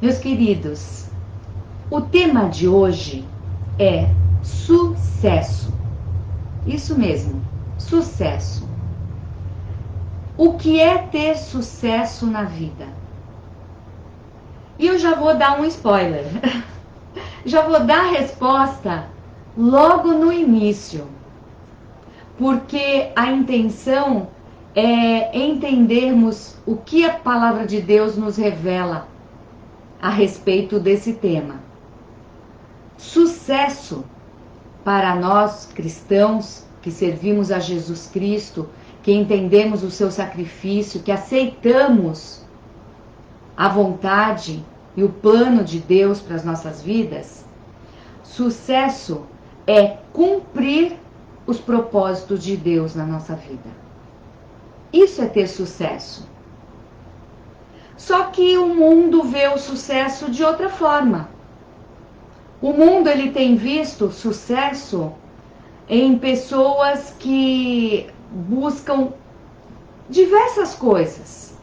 Meus queridos, o tema de hoje é sucesso. Isso mesmo, sucesso. O que é ter sucesso na vida? E eu já vou dar um spoiler. Já vou dar a resposta logo no início. Porque a intenção é entendermos o que a palavra de Deus nos revela a respeito desse tema. Sucesso para nós cristãos que servimos a Jesus Cristo, que entendemos o seu sacrifício, que aceitamos a vontade e o plano de Deus para as nossas vidas, sucesso é cumprir os propósitos de Deus na nossa vida. Isso é ter sucesso. Só que o mundo vê o sucesso de outra forma. O mundo ele tem visto sucesso em pessoas que buscam diversas coisas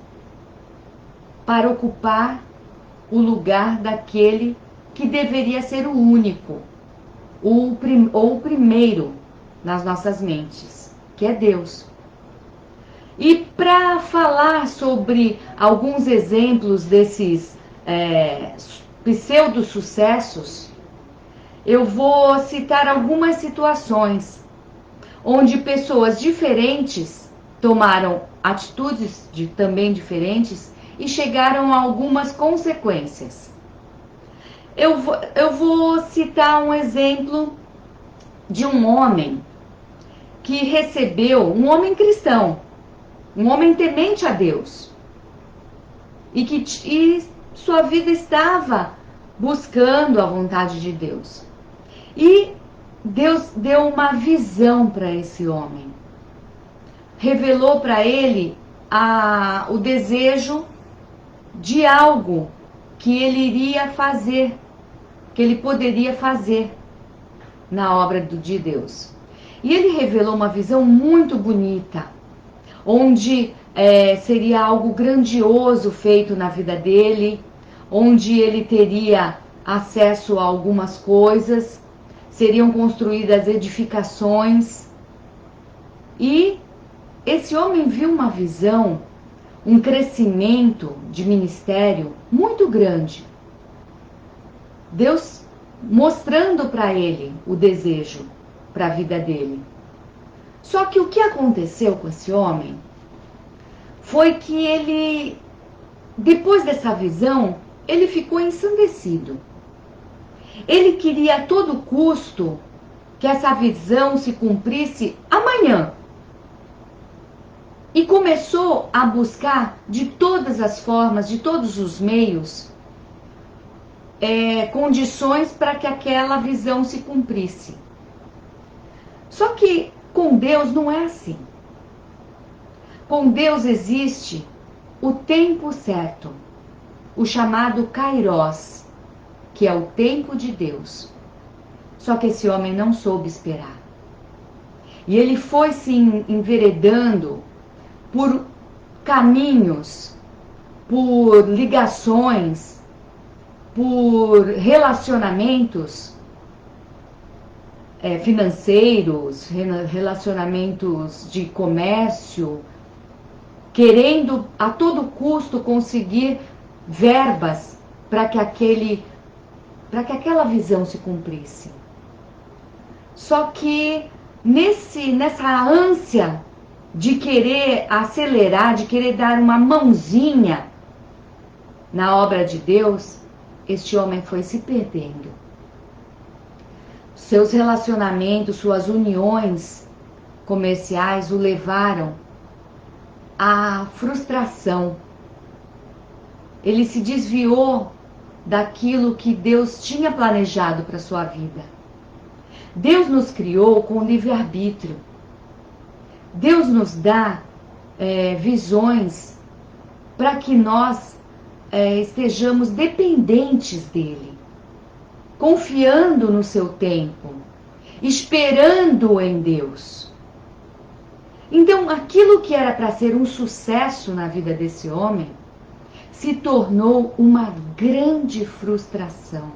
para ocupar o lugar daquele que deveria ser o único, ou o primeiro nas nossas mentes, que é Deus. E para falar sobre alguns exemplos desses pseudo-sucessos, eu vou citar algumas situações onde pessoas diferentes tomaram atitudes também diferentes e chegaram a algumas consequências. Eu vou citar um exemplo de um homem que recebeu, um homem cristão, um homem temente a Deus, e sua vida estava buscando a vontade de Deus. E Deus deu uma visão para esse homem. Revelou para ele o desejo de algo que ele iria fazer, que ele poderia fazer na obra de Deus. E ele revelou uma visão muito bonita, onde seria algo grandioso feito na vida dele, onde ele teria acesso a algumas coisas, seriam construídas edificações. E esse homem viu uma visão, um crescimento de ministério muito grande. Deus mostrando para ele o desejo para a vida dele. Só que o que aconteceu com esse homem foi que ele, depois dessa visão, ele ficou ensandecido. Ele queria a todo custo que essa visão se cumprisse amanhã. E começou a buscar de todas as formas, de todos os meios, condições para que aquela visão se cumprisse. Só que com Deus não é assim. Com Deus existe o tempo certo, o chamado Kairós, que é o tempo de Deus. Só que esse homem não soube esperar. E ele foi se enveredando por caminhos, por ligações, por relacionamentos financeiros, relacionamentos de comércio, querendo a todo custo conseguir verbas para que aquela visão se cumprisse. Só que nessa ânsia de querer acelerar, de querer dar uma mãozinha na obra de Deus, este homem foi se perdendo. Seus relacionamentos, suas uniões comerciais o levaram à frustração. Ele se desviou daquilo que Deus tinha planejado para a sua vida. Deus nos criou com livre-arbítrio. Deus nos dá visões para que nós estejamos dependentes dele, confiando no seu tempo, esperando em Deus. Então, aquilo que era para ser um sucesso na vida desse homem, se tornou uma grande frustração.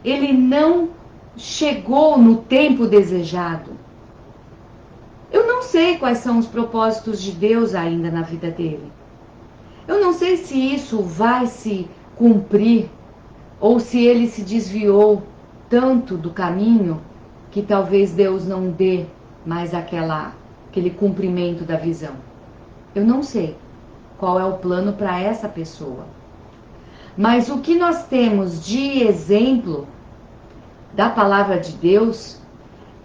Ele não chegou no tempo desejado. Eu não sei quais são os propósitos de Deus ainda na vida dele. Eu não sei se isso vai se cumprir ou se ele se desviou tanto do caminho que talvez Deus não dê mais aquele cumprimento da visão. Eu não sei qual é o plano para essa pessoa. Mas o que nós temos de exemplo da palavra de Deus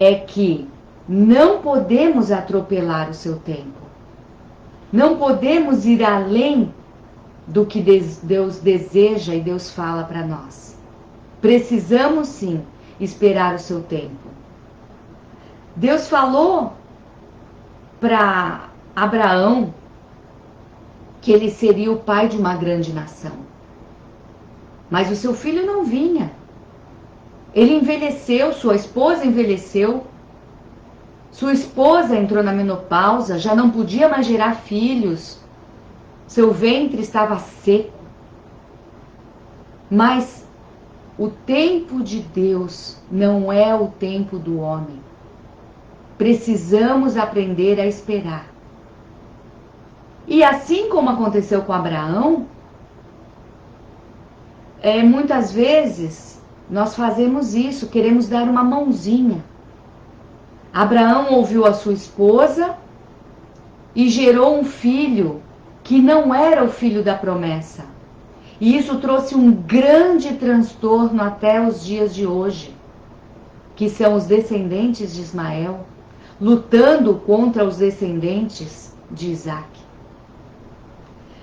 é que não podemos atropelar o seu tempo. Não podemos ir além do que Deus deseja e Deus fala para nós. Precisamos sim esperar o seu tempo. Deus falou para Abraão que ele seria o pai de uma grande nação. Mas o seu filho não vinha. Ele envelheceu, sua esposa envelheceu, sua esposa entrou na menopausa, já não podia mais gerar filhos, seu ventre estava seco. Mas o tempo de Deus não é o tempo do homem. Precisamos aprender a esperar. E assim como aconteceu com Abraão, muitas vezes nós fazemos isso, queremos dar uma mãozinha. Abraão ouviu a sua esposa e gerou um filho que não era o filho da promessa. E isso trouxe um grande transtorno até os dias de hoje, que são os descendentes de Ismael, lutando contra os descendentes de Isaac.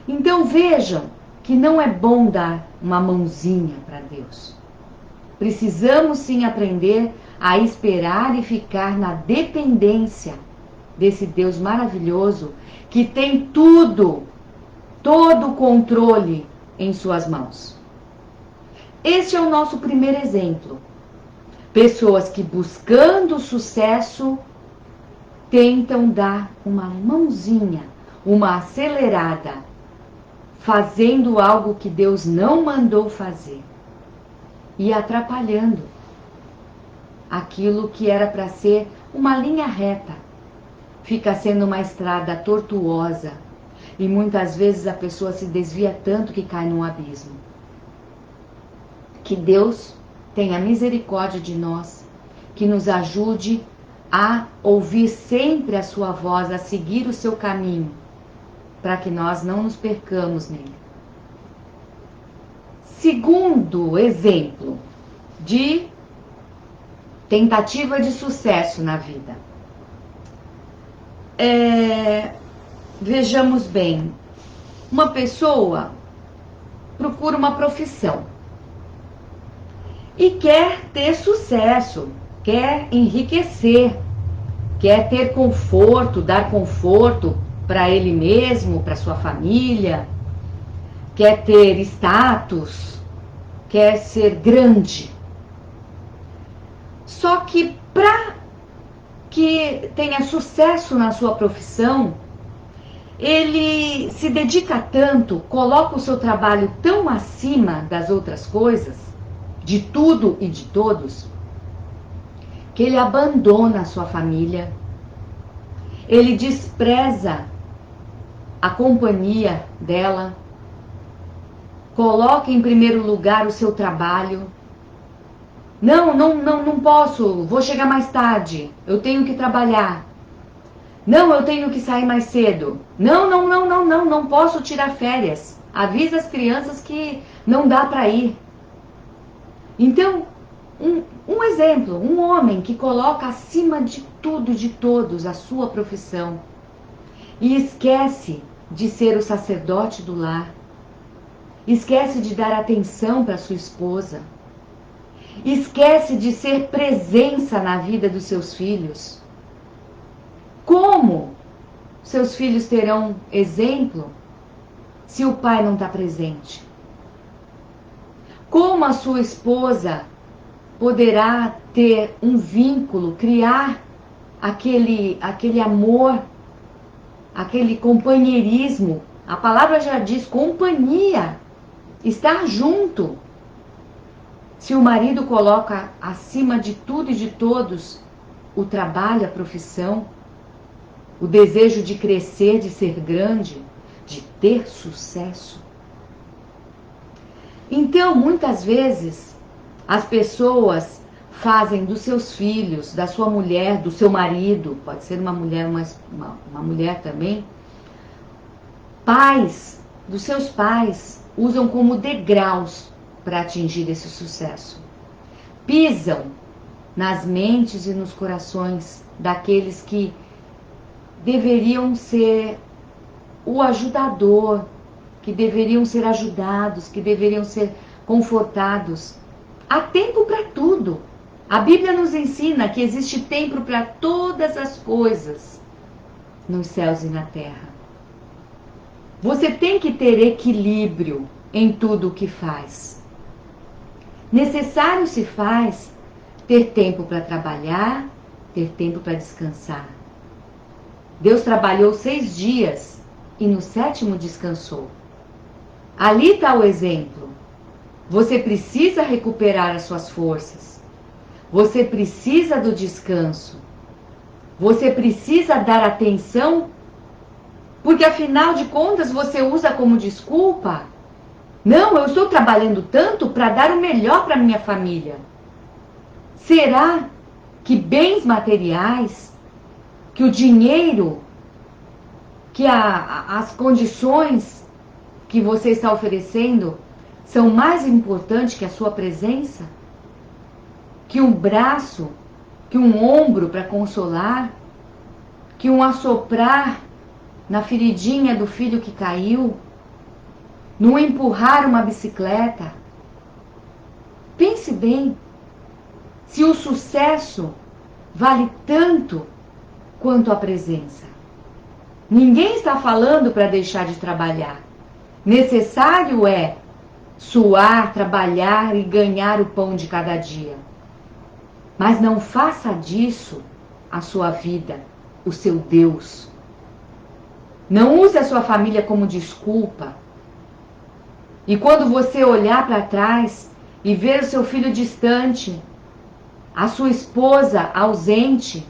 Então vejam que não é bom dar uma mãozinha para Deus. Precisamos sim aprender a esperar e ficar na dependência desse Deus maravilhoso que tem tudo, todo o controle em suas mãos. Este é o nosso primeiro exemplo. Pessoas que buscando sucesso tentam dar uma mãozinha, uma acelerada, fazendo algo que Deus não mandou fazer e atrapalhando aquilo que era para ser uma linha reta. Fica sendo uma estrada tortuosa e muitas vezes a pessoa se desvia tanto que cai num abismo. Que Deus tenha misericórdia de nós, que nos ajude a ouvir sempre a sua voz, a seguir o seu caminho, para que nós não nos percamos nele. Segundo exemplo de tentativa de sucesso na vida. Vejamos bem, uma pessoa procura uma profissão e quer ter sucesso, quer enriquecer, quer ter conforto, dar conforto para ele mesmo, para sua família, quer ter status, quer ser grande. Só que para que tenha sucesso na sua profissão, ele se dedica tanto, coloca o seu trabalho tão acima das outras coisas, de tudo e de todos, que ele abandona a sua família, ele despreza a companhia dela, coloca em primeiro lugar o seu trabalho. Não posso, vou chegar mais tarde, eu tenho que trabalhar. Não, eu tenho que sair mais cedo. Não posso tirar férias. Avisa as crianças que não dá para ir. Então, um exemplo, um homem que coloca acima de tudo e de todos a sua profissão e esquece de ser o sacerdote do lar, esquece de dar atenção para sua esposa, esquece de ser presença na vida dos seus filhos. Como seus filhos terão exemplo se o pai não está presente? Como a sua esposa poderá ter um vínculo, criar aquele amor, aquele companheirismo, A palavra já diz companhia, estar junto. Se o marido coloca acima de tudo e de todos o trabalho, a profissão, o desejo de crescer, de ser grande, de ter sucesso. Então, muitas vezes, as pessoas fazem dos seus filhos, da sua mulher, do seu marido, pode ser uma mulher, uma mulher também, pais, dos seus pais, usam como degraus para atingir esse sucesso. Pisam nas mentes e nos corações daqueles que deveriam ser o ajudador, que deveriam ser ajudados, que deveriam ser confortados. Há tempo para tudo. A Bíblia nos ensina que existe tempo para todas as coisas nos céus e na terra. Você tem que ter equilíbrio em tudo o que faz. Necessário se faz ter tempo para trabalhar, ter tempo para descansar. Deus trabalhou 6 dias e no 7º descansou. Ali está o exemplo. Você precisa recuperar as suas forças. Você precisa do descanso. Você precisa dar atenção, porque afinal de contas você usa como desculpa. Não, eu estou trabalhando tanto para dar o melhor para minha família. Será que bens materiais, que o dinheiro, que as condições que você está oferecendo são mais importantes que a sua presença? Que um braço, que um ombro para consolar, que um assoprar na feridinha do filho que caiu, no empurrar uma bicicleta? Pense bem, se o sucesso vale tanto quanto a presença. Ninguém está falando para deixar de trabalhar. Necessário é suar, trabalhar e ganhar o pão de cada dia. Mas não faça disso a sua vida, o seu Deus. Não use a sua família como desculpa. E quando você olhar para trás e ver o seu filho distante, a sua esposa ausente,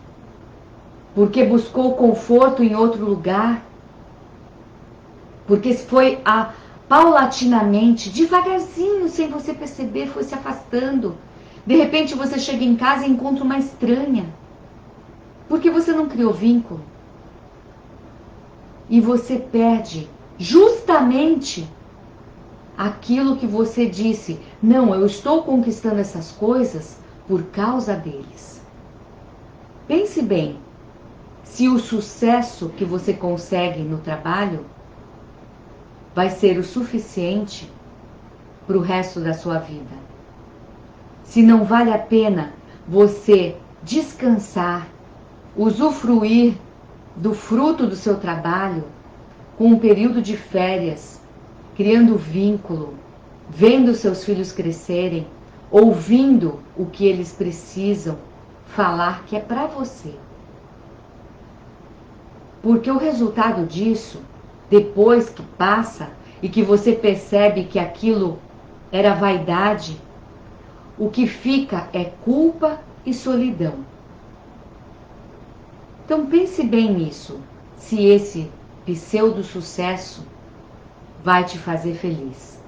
porque buscou conforto em outro lugar, porque foi paulatinamente, devagarzinho, sem você perceber, foi se afastando. De repente você chega em casa e encontra uma estranha, porque você não criou vínculo. E você perde justamente aquilo que você disse. Não, eu estou conquistando essas coisas por causa deles. Pense bem, se o sucesso que você consegue no trabalho vai ser o suficiente para o resto da sua vida. Se não vale a pena você descansar, usufruir do fruto do seu trabalho com um período de férias, criando vínculo, vendo seus filhos crescerem, ouvindo o que eles precisam falar que é para você. Porque o resultado disso, depois que passa e que você percebe que aquilo era vaidade, o que fica é culpa e solidão. Então pense bem nisso, se esse pseudo-sucesso vai te fazer feliz.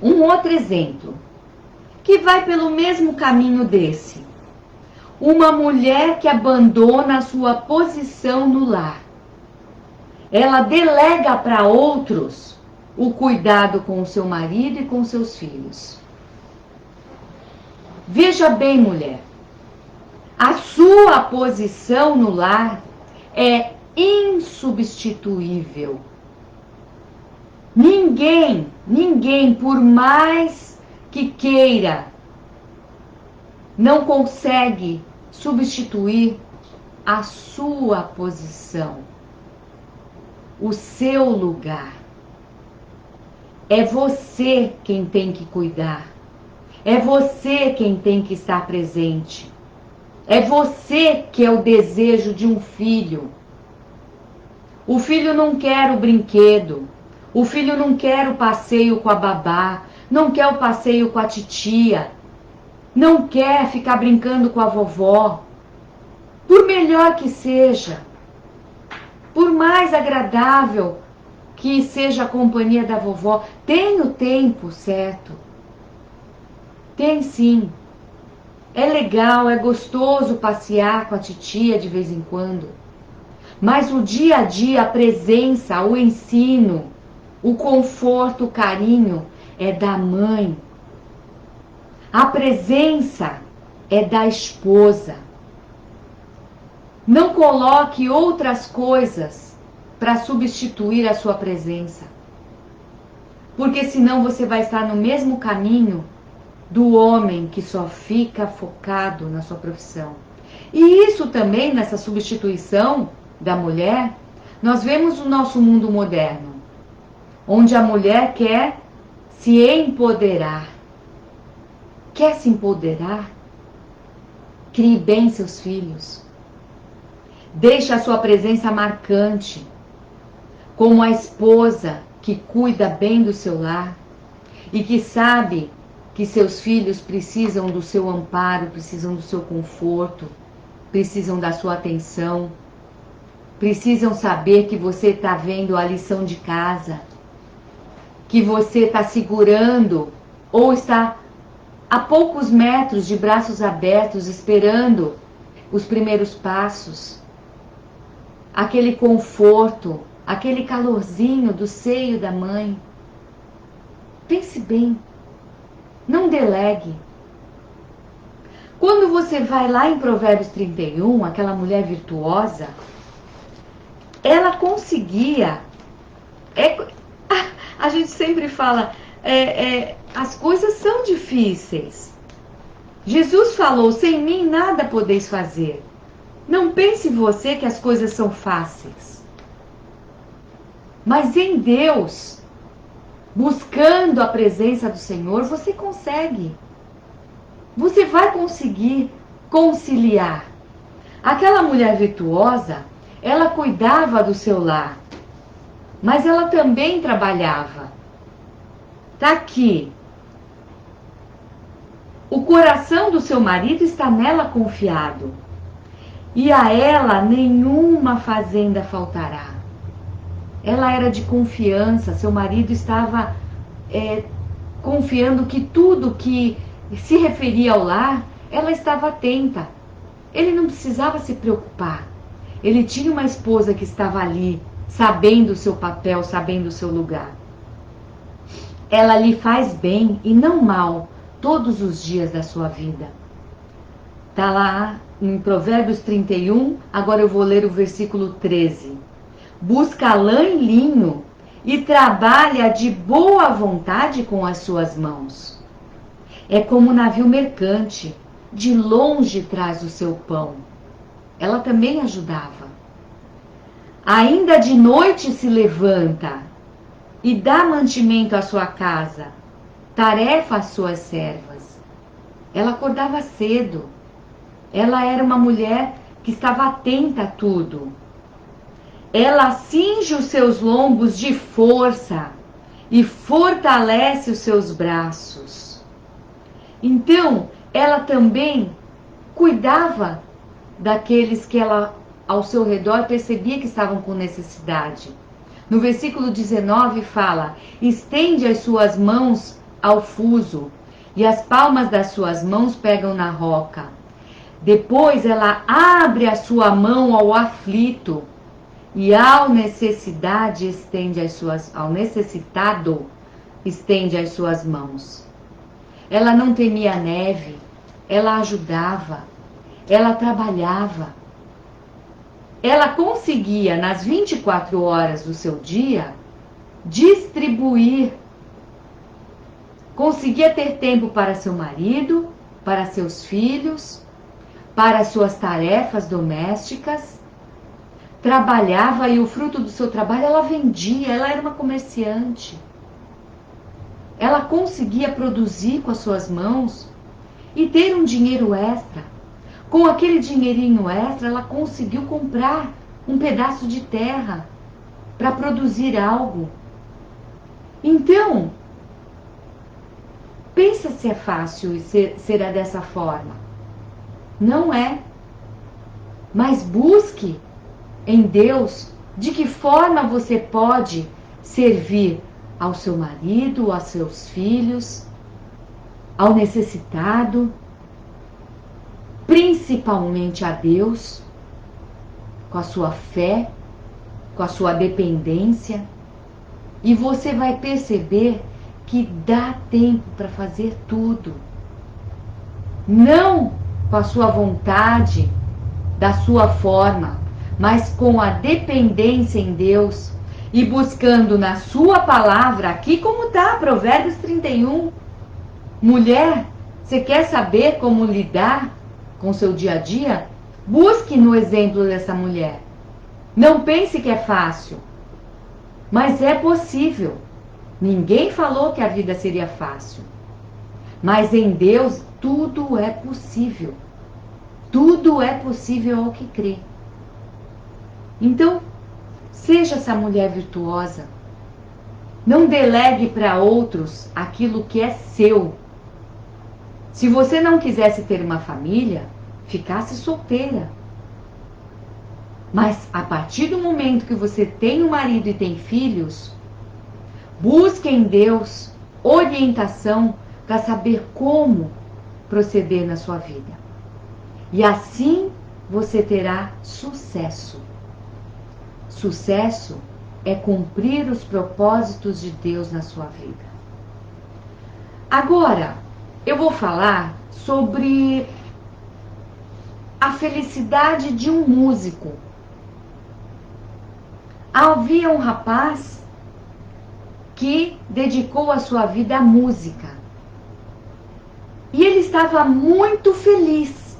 Um outro exemplo, que vai pelo mesmo caminho desse. Uma mulher que abandona a sua posição no lar. Ela delega para outros o cuidado com o seu marido e com seus filhos. Veja bem, mulher, a sua posição no lar é insubstituível. Ninguém, por mais que queira, não consegue substituir a sua posição, o seu lugar. É você quem tem que cuidar. É você quem tem que estar presente. É você que é o desejo de um filho. O filho não quer o brinquedo. O filho não quer o passeio com a babá. Não quer o passeio com a titia. Não quer ficar brincando com a vovó. Por melhor que seja, por mais agradável que seja a companhia da vovó, tem o tempo certo. Tem sim. É legal, é gostoso passear com a titia de vez em quando. Mas o dia a dia, a presença, o ensino, o conforto, o carinho é da mãe. A presença é da esposa. Não coloque outras coisas para substituir a sua presença. Porque senão você vai estar no mesmo caminho do homem que só fica focado na sua profissão. E isso também, nessa substituição da mulher, nós vemos o nosso mundo moderno, onde a mulher quer se empoderar. Quer se empoderar? Crie bem seus filhos. Deixe a sua presença marcante, como a esposa que cuida bem do seu lar e que sabe que seus filhos precisam do seu amparo, precisam do seu conforto, precisam da sua atenção, precisam saber que você está vendo a lição de casa, que você está segurando ou está a poucos metros de braços abertos esperando os primeiros passos. Aquele conforto, aquele calorzinho do seio da mãe. Pense bem, não delegue. Quando você vai lá em Provérbios 31, aquela mulher virtuosa, ela conseguia, a gente sempre fala, as coisas são difíceis. Jesus falou, sem mim nada podeis fazer. Não pense você que as coisas são fáceis. Mas em Deus, buscando a presença do Senhor, você consegue. Você vai conseguir conciliar. Aquela mulher virtuosa, ela cuidava do seu lar, mas ela também trabalhava. Está aqui. O coração do seu marido está nela confiado. E a ela nenhuma fazenda faltará. Ela era de confiança, seu marido estava confiando que tudo que se referia ao lar, ela estava atenta. Ele não precisava se preocupar. Ele tinha uma esposa que estava ali, sabendo o seu papel, sabendo o seu lugar. Ela lhe faz bem e não mal todos os dias da sua vida. Está lá em Provérbios 31, agora eu vou ler o versículo 13. Busca lã e linho e trabalha de boa vontade com as suas mãos. É como um navio mercante, de longe traz o seu pão. Ela também ajudava. Ainda de noite se levanta e dá mantimento à sua casa, tarefa às suas servas. Ela acordava cedo. Ela era uma mulher que estava atenta a tudo. Ela cinge os seus lombos de força e fortalece os seus braços. Então, ela também cuidava daqueles que ela, ao seu redor, percebia que estavam com necessidade. No versículo 19 fala, estende as suas mãos ao fuso e as palmas das suas mãos pegam na roca. Depois ela abre a sua mão ao aflito e ao necessitado estende as suas mãos. Ela não temia a neve, ela ajudava, ela trabalhava. Ela conseguia, nas 24 horas do seu dia, distribuir. Conseguia ter tempo para seu marido, para seus filhos, para suas tarefas domésticas. Trabalhava e o fruto do seu trabalho ela vendia, ela era uma comerciante. Ela conseguia produzir com as suas mãos e ter um dinheiro extra. Com aquele dinheirinho extra, ela conseguiu comprar um pedaço de terra para produzir algo. Então, pensa se é fácil ser dessa forma. Não é. Mas busque em Deus de que forma você pode servir ao seu marido, aos seus filhos, ao necessitado, principalmente a Deus, com a sua fé, com a sua dependência, e você vai perceber que dá tempo para fazer tudo. Não com a sua vontade, da sua forma, mas com a dependência em Deus e buscando na sua palavra, aqui como está, Provérbios 31. Mulher, você quer saber como lidar com seu dia a dia? Busque no exemplo dessa mulher. Não pense que é fácil, mas é possível. Ninguém falou que a vida seria fácil, mas em Deus tudo é possível. Tudo é possível ao que crê. Então, seja essa mulher virtuosa. Não delegue para outros aquilo que é seu. Se você não quisesse ter uma família, ficasse solteira. Mas a partir do momento que você tem um marido e tem filhos, busque em Deus orientação para saber como proceder na sua vida. E assim você terá sucesso. Sucesso é cumprir os propósitos de Deus na sua vida. Agora, eu vou falar sobre a felicidade de um músico. Havia um rapaz que dedicou a sua vida à música. E ele estava muito feliz.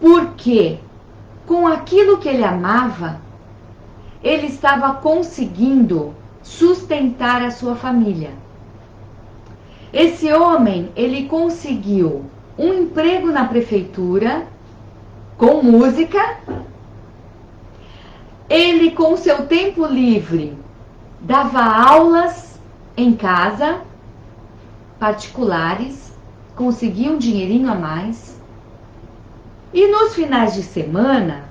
Porque com aquilo que ele amava, ele estava conseguindo sustentar a sua família. Esse homem, ele conseguiu um emprego na prefeitura, com música. Ele, com seu tempo livre, dava aulas em casa, particulares, conseguia um dinheirinho a mais. E nos finais de semana,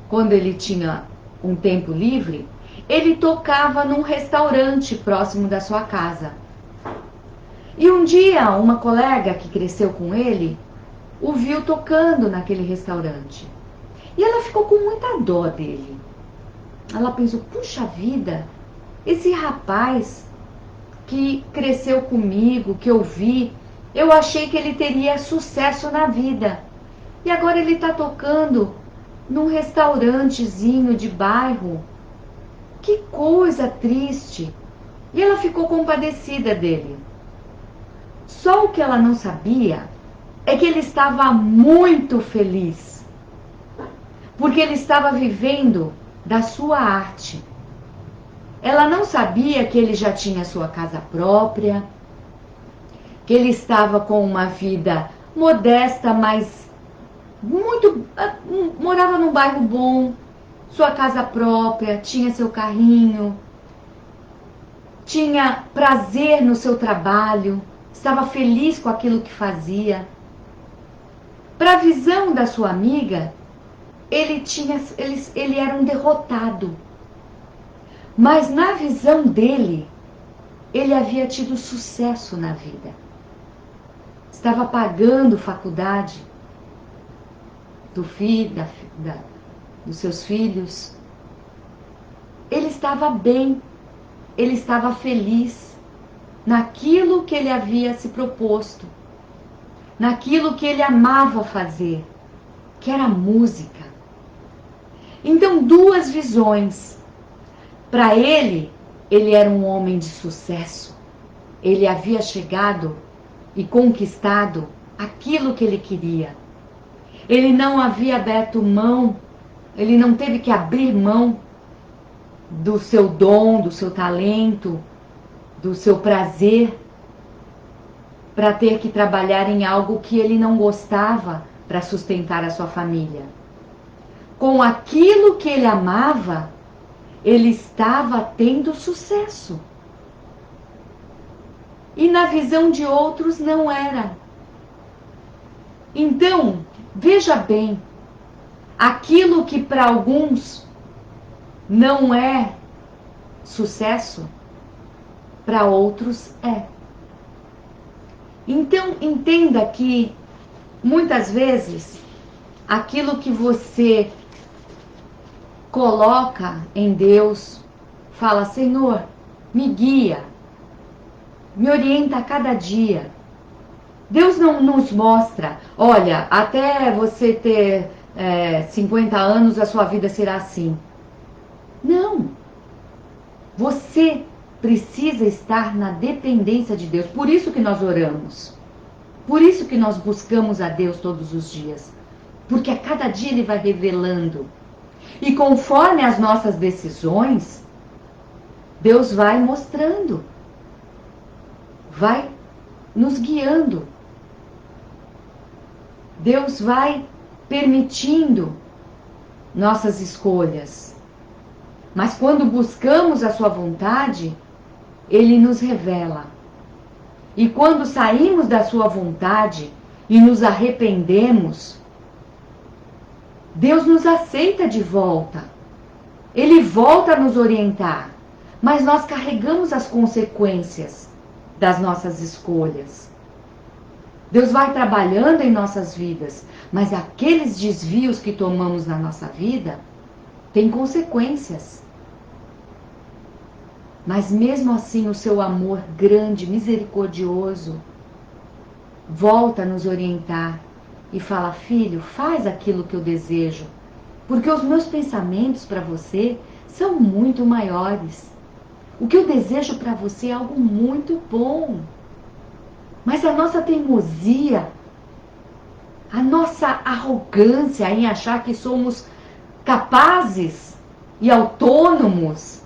quando ele tinha um tempo livre, ele tocava num restaurante próximo da sua casa. E um dia, uma colega que cresceu com ele, o viu tocando naquele restaurante. E ela ficou com muita dó dele. Ela pensou, puxa vida, esse rapaz que cresceu comigo, que eu vi, eu achei que ele teria sucesso na vida. E agora ele está tocando num restaurantezinho de bairro. Que coisa triste. E ela ficou compadecida dele. Só o que ela não sabia é que ele estava muito feliz. Porque ele estava vivendo da sua arte. Ela não sabia que ele já tinha sua casa própria, que ele estava com uma vida modesta, mas morava num bairro bom, sua casa própria, tinha seu carrinho, tinha prazer no seu trabalho, estava feliz com aquilo que fazia. Para a visão da sua amiga, ele era um derrotado. Mas na visão dele, ele havia tido sucesso na vida. Estava pagando faculdade do filho, dos seus filhos. Ele estava bem, ele estava feliz naquilo que ele havia se proposto, naquilo que ele amava fazer, que era música. Então, duas visões. Para ele era um homem de sucesso. Ele havia chegado e conquistado aquilo que ele queria. Ele não havia aberto mão, ele não teve que abrir mão do seu dom, do seu talento, do seu prazer, para ter que trabalhar em algo que ele não gostava para sustentar a sua família. Com aquilo que ele amava, ele estava tendo sucesso. E na visão de outros não era. Então, veja bem, aquilo que para alguns não é sucesso, para outros é. Então, entenda que muitas vezes aquilo que você coloca em Deus, fala: Senhor, me guia, me orienta a cada dia. Deus não nos mostra, olha, até você ter 50 anos a sua vida será assim. Não. Você precisa estar na dependência de Deus. Por isso que nós oramos. Por isso que nós buscamos a Deus todos os dias. Porque a cada dia Ele vai revelando. E conforme as nossas decisões, Deus vai mostrando. Vai nos guiando. Deus vai permitindo nossas escolhas. Mas quando buscamos a sua vontade, Ele nos revela. E quando saímos da sua vontade e nos arrependemos, Deus nos aceita de volta. Ele volta a nos orientar. Mas nós carregamos as consequências das nossas escolhas. Deus vai trabalhando em nossas vidas, mas aqueles desvios que tomamos na nossa vida têm consequências. Mas mesmo assim o seu amor grande, misericordioso, volta a nos orientar e fala: filho, faz aquilo que eu desejo, porque os meus pensamentos para você são muito maiores. O que eu desejo para você é algo muito bom. Mas a nossa teimosia, a nossa arrogância em achar que somos capazes e autônomos,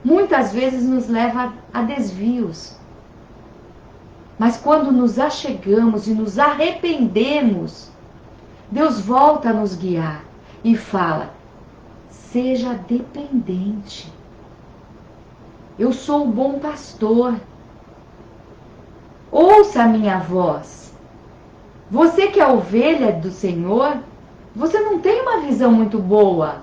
muitas vezes nos leva a desvios. Mas quando nos achegamos e nos arrependemos, Deus volta a nos guiar e fala: seja dependente. Eu sou o bom pastor. Ouça a minha voz. Você que é ovelha do Senhor, você não tem uma visão muito boa.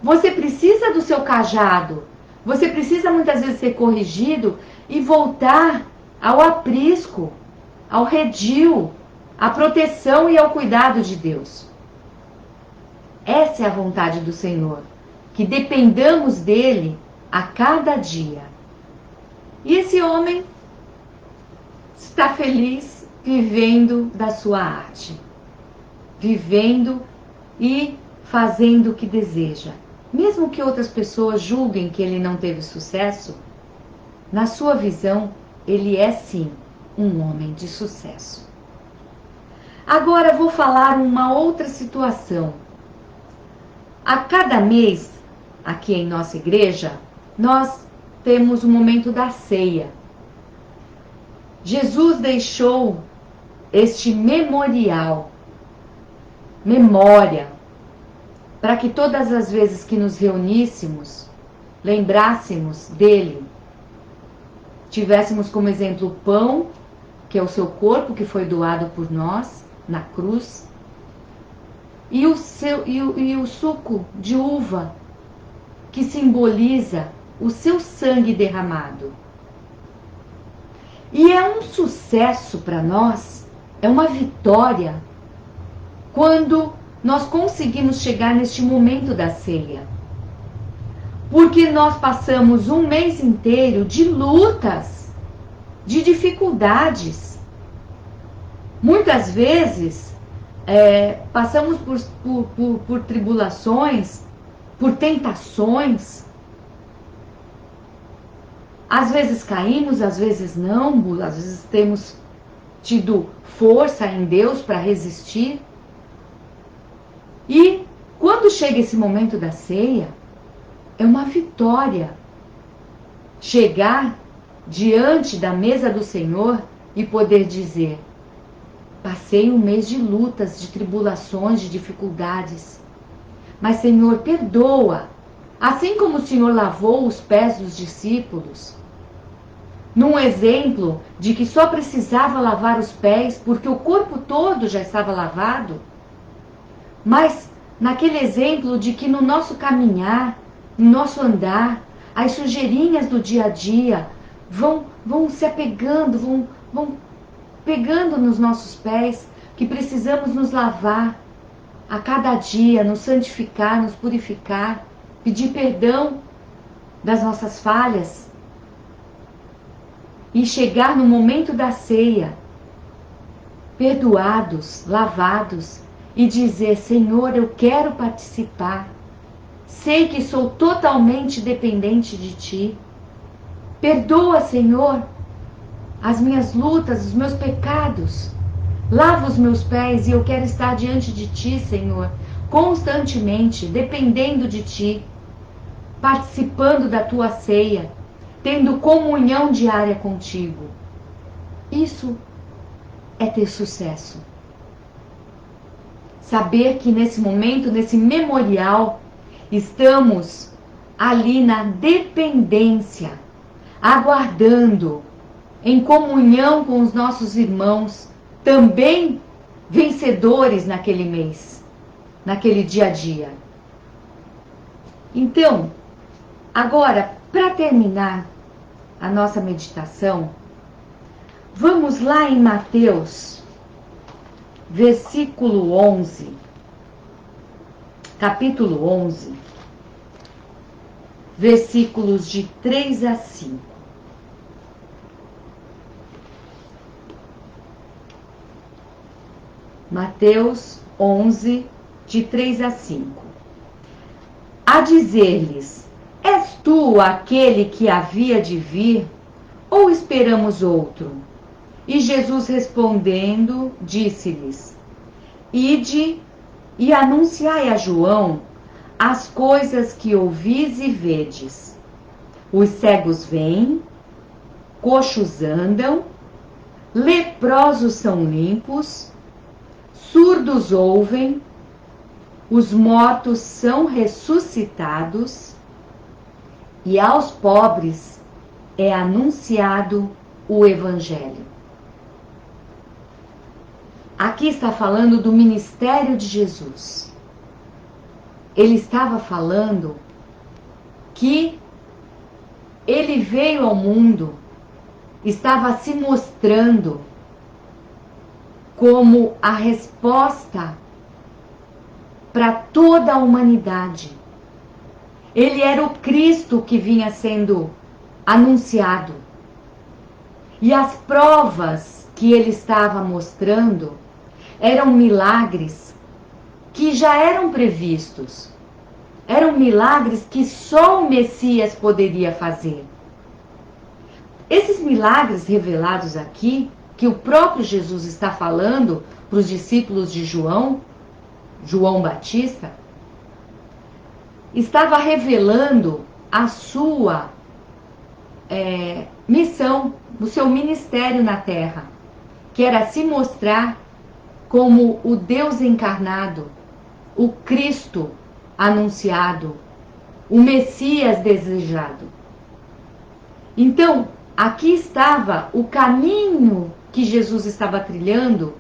Você precisa do seu cajado. Você precisa muitas vezes ser corrigido e voltar ao aprisco, ao redil, à proteção e ao cuidado de Deus. Essa é a vontade do Senhor, que dependamos dele a cada dia. E esse homem está feliz vivendo da sua arte, vivendo e fazendo o que deseja. Mesmo que outras pessoas julguem que ele não teve sucesso, na sua visão, ele é sim um homem de sucesso. Agora vou falar uma outra situação. A cada mês, aqui em nossa igreja, nós temos o momento da ceia. Jesus deixou este memorial, memória, para que todas as vezes que nos reuníssemos, lembrássemos dele. Tivéssemos como exemplo o pão, que é o seu corpo que foi doado por nós na cruz, e o suco de uva, que simboliza o seu sangue derramado. E é um sucesso para nós, é uma vitória, quando nós conseguimos chegar neste momento da ceia. Porque nós passamos um mês inteiro de lutas, de dificuldades. Muitas vezes passamos por tribulações, por tentações. Às vezes caímos, às vezes não, às vezes temos tido força em Deus para resistir. E quando chega esse momento da ceia, é uma vitória chegar diante da mesa do Senhor e poder dizer: passei um mês de lutas, de tribulações, de dificuldades, mas Senhor, perdoa Assim como o Senhor lavou os pés dos discípulos, num exemplo de que só precisava lavar os pés porque o corpo todo já estava lavado, mas naquele exemplo de que no nosso caminhar, no nosso andar, as sujeirinhas do dia a dia vão se apegando, vão pegando nos nossos pés, que precisamos nos lavar a cada dia, nos santificar, nos purificar, pedir perdão das nossas falhas e chegar no momento da ceia, perdoados, lavados, e dizer: Senhor, eu quero participar. Sei que sou totalmente dependente de Ti. Perdoa, Senhor, as minhas lutas, os meus pecados. Lava os meus pés e eu quero estar diante de Ti, Senhor, constantemente, dependendo de Ti, participando da Tua ceia, tendo comunhão diária contigo. Isso é ter sucesso. Saber que nesse momento, nesse memorial, estamos ali na dependência, aguardando, em comunhão com os nossos irmãos, também vencedores naquele mês, naquele dia a dia. Então, agora, para terminar a nossa meditação, vamos lá em Mateus, versículo 11, capítulo 11, versículos de 3 a 5. Mateus 11, de 3 a 5. A dizer-lhes: És tu aquele que havia de vir, ou esperamos outro? E Jesus respondendo, disse-lhes: Ide e anunciai a João as coisas que ouvis e vedes. Os cegos vêm, coxos andam, leprosos são limpos, surdos ouvem, os mortos são ressuscitados, e aos pobres é anunciado o Evangelho. Aqui está falando do ministério de Jesus. Ele estava falando que ele veio ao mundo, estava se mostrando como a resposta para toda a humanidade. Ele era o Cristo que vinha sendo anunciado. E as provas que ele estava mostrando eram milagres que já eram previstos. Eram milagres que só o Messias poderia fazer. Esses milagres revelados aqui, que o próprio Jesus está falando para os discípulos de João Batista, estava revelando a sua missão, o seu ministério na terra, que era se mostrar como o Deus encarnado, o Cristo anunciado, o Messias desejado. Então, aqui estava o caminho que Jesus estava trilhando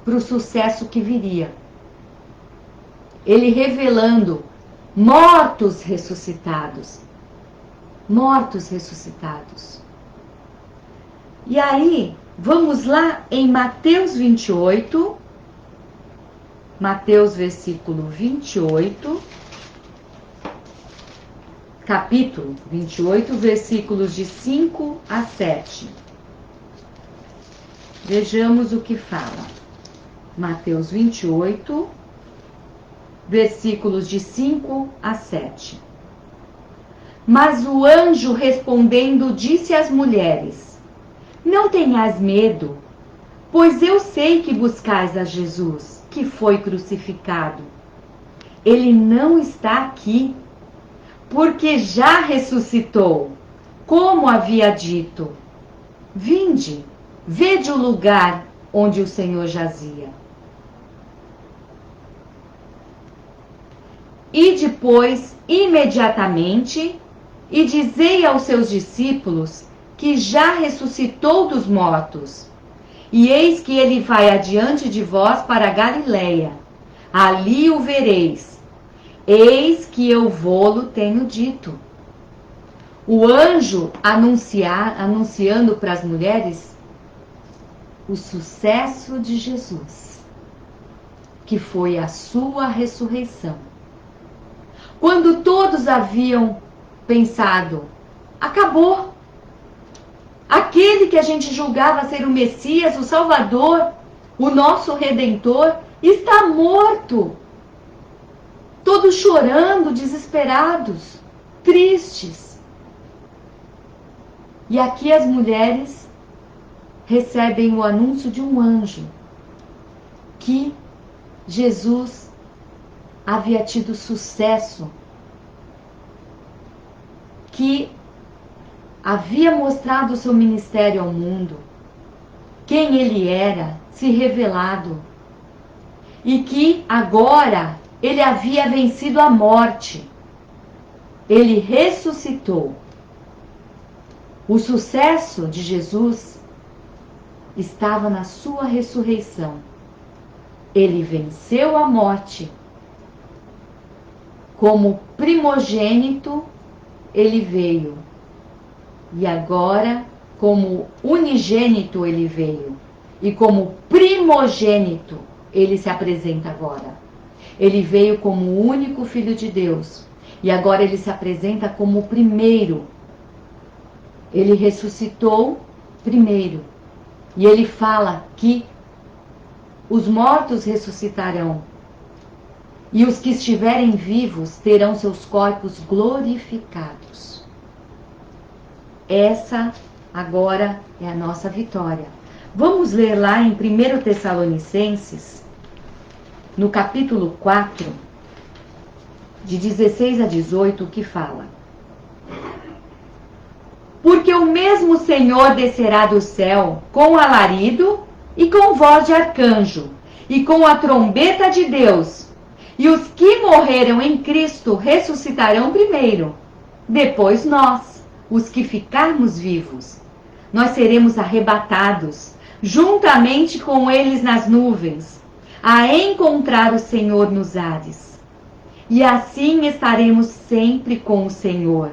para o sucesso que viria. Ele revelando mortos ressuscitados. Mortos ressuscitados. E aí, vamos lá em Mateus 28, Mateus versículo 28, capítulo 28, versículos de 5 a 7. Vejamos o que fala. Mateus 28, versículos de 5 a 7. Mas o anjo respondendo disse às mulheres: Não tenhais medo, pois eu sei que buscais a Jesus, que foi crucificado. Ele não está aqui, porque já ressuscitou, como havia dito. Vinde, vede o lugar onde o Senhor jazia. E depois, imediatamente, e dizei aos seus discípulos que já ressuscitou dos mortos. E eis que ele vai adiante de vós para a Galileia. Ali o vereis. Eis que eu vô-lo tenho dito. O anjo anunciando para as mulheres o sucesso de Jesus, que foi a sua ressurreição. Quando todos haviam pensado, acabou. Aquele que a gente julgava ser o Messias, o Salvador, o nosso Redentor, está morto. Todos chorando, desesperados, tristes. E aqui as mulheres recebem o anúncio de um anjo que Jesus havia tido sucesso, que havia mostrado o seu ministério ao mundo, quem ele era, se revelado, e que agora ele havia vencido a morte. Ele ressuscitou. O sucesso de Jesus estava na sua ressurreição. Ele venceu a morte. Como primogênito, ele veio. E agora, como unigênito, ele veio. E como primogênito, ele se apresenta agora. Ele veio como o único Filho de Deus. E agora ele se apresenta como o primeiro. Ele ressuscitou primeiro. E ele fala que os mortos ressuscitarão. E os que estiverem vivos terão seus corpos glorificados. Essa agora é a nossa vitória. Vamos ler lá em 1 Tessalonicenses, no capítulo 4, de 16 a 18, que fala: Porque o mesmo Senhor descerá do céu com alarido e com voz de arcanjo, e com a trombeta de Deus, e os que morreram em Cristo ressuscitarão primeiro. Depois nós, os que ficarmos vivos, nós seremos arrebatados, juntamente com eles nas nuvens, a encontrar o Senhor nos ares. E assim estaremos sempre com o Senhor.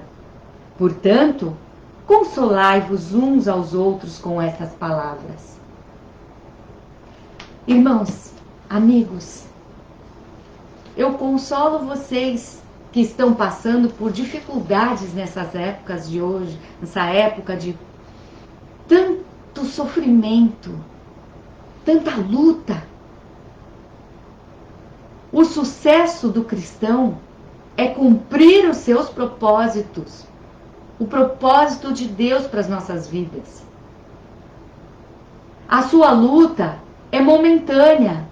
Portanto, consolai-vos uns aos outros com estas palavras. Irmãos, amigos, eu consolo vocês que estão passando por dificuldades nessas épocas de hoje, nessa época de tanto sofrimento, tanta luta. O sucesso do cristão é cumprir os seus propósitos, o propósito de Deus para as nossas vidas. A sua luta é momentânea.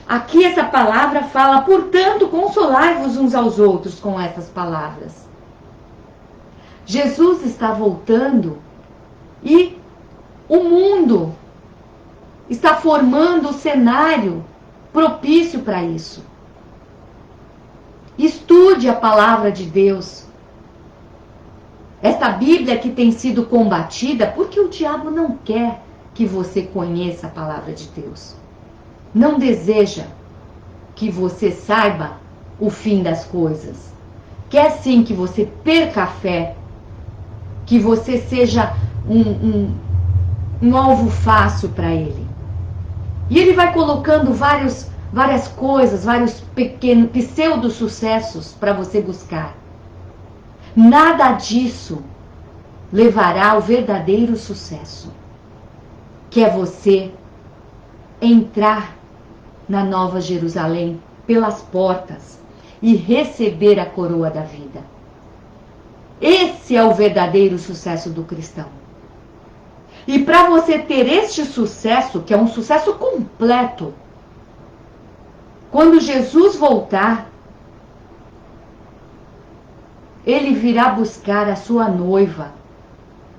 Aqui essa palavra fala, portanto, consolai-vos uns aos outros com essas palavras. Jesus está voltando e o mundo está formando o cenário propício para isso. Estude a palavra de Deus. Esta Bíblia que tem sido combatida, porque o diabo não quer que você conheça a palavra de Deus. Não deseja que você saiba o fim das coisas. Quer sim que você perca a fé, que você seja um alvo fácil para ele. E ele vai colocando várias coisas, vários pequenos pseudo-sucessos para você buscar. Nada disso levará ao verdadeiro sucesso, que é você entrar na Nova Jerusalém pelas portas e receber a coroa da vida. Esse é o verdadeiro sucesso do cristão. E para você ter este sucesso, que é um sucesso completo, quando Jesus voltar, ele virá buscar a sua noiva,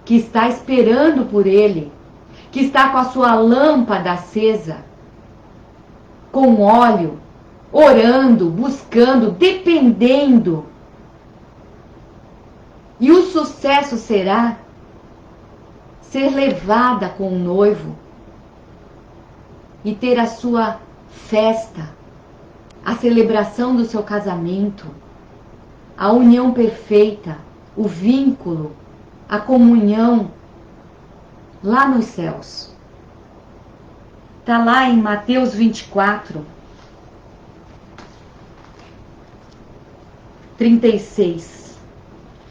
que está esperando por ele, que está com a sua lâmpada acesa, com óleo, orando, buscando, dependendo. E o sucesso será ser levada com o noivo e ter a sua festa, a celebração do seu casamento, a união perfeita, o vínculo, a comunhão lá nos céus. Está lá em Mateus 24, 36.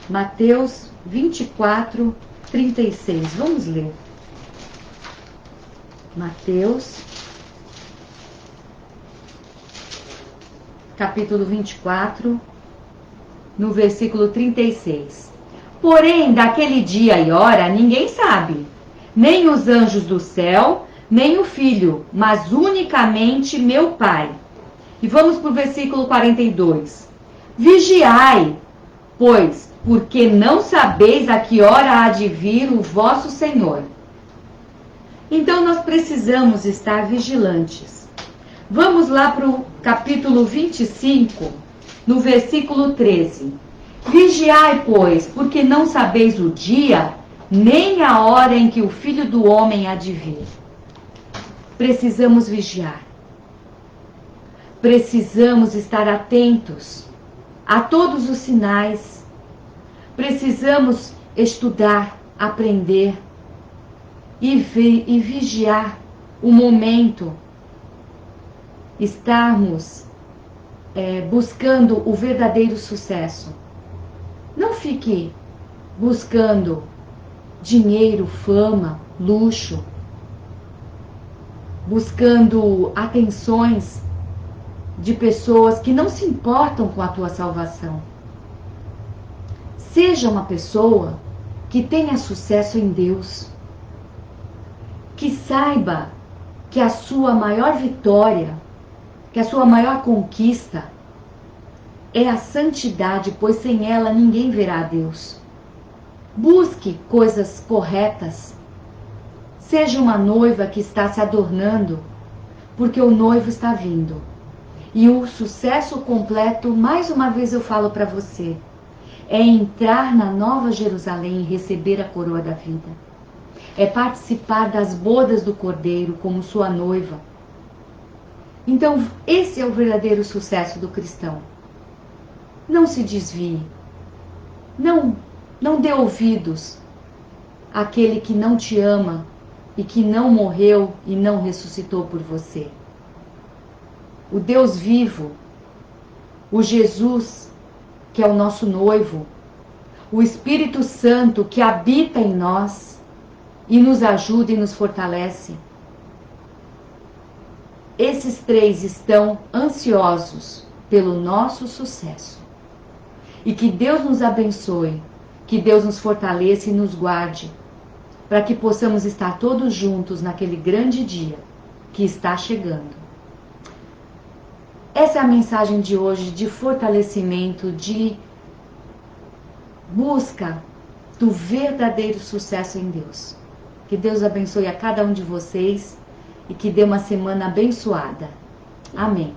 Mateus 24, 36. Vamos ler. Mateus, capítulo 24, no versículo 36. Porém, daquele dia e hora, ninguém sabe, nem os anjos do céu, nem o Filho, mas unicamente meu Pai. E vamos para o versículo 42. Vigiai, pois, porque não sabeis a que hora há de vir o vosso Senhor. Então nós precisamos estar vigilantes. Vamos lá para o capítulo 25, no versículo 13. Vigiai, pois, porque não sabeis o dia, nem a hora em que o Filho do Homem há de vir. Precisamos vigiar. Precisamos estar atentos a todos os sinais. Precisamos estudar, aprender e vigiar o momento. Estarmos buscando o verdadeiro sucesso. Não fique buscando dinheiro, fama, luxo, buscando atenções de pessoas que não se importam com a tua salvação. Seja uma pessoa que tenha sucesso em Deus, que saiba que a sua maior vitória, que a sua maior conquista é a santidade, pois sem ela ninguém verá a Deus. Busque coisas corretas. Seja uma noiva que está se adornando, porque o noivo está vindo. E o sucesso completo, mais uma vez eu falo para você, é entrar na Nova Jerusalém e receber a coroa da vida. É participar das bodas do Cordeiro como sua noiva. Então, esse é o verdadeiro sucesso do cristão. Não se desvie. Não dê ouvidos àquele que não te ama e que não morreu e não ressuscitou por você. O Deus vivo, o Jesus, que é o nosso noivo, o Espírito Santo que habita em nós e nos ajuda e nos fortalece. Esses três estão ansiosos pelo nosso sucesso. E que Deus nos abençoe, que Deus nos fortaleça e nos guarde, para que possamos estar todos juntos naquele grande dia que está chegando. Essa é a mensagem de hoje, de fortalecimento, de busca do verdadeiro sucesso em Deus. Que Deus abençoe a cada um de vocês e que dê uma semana abençoada. Amém.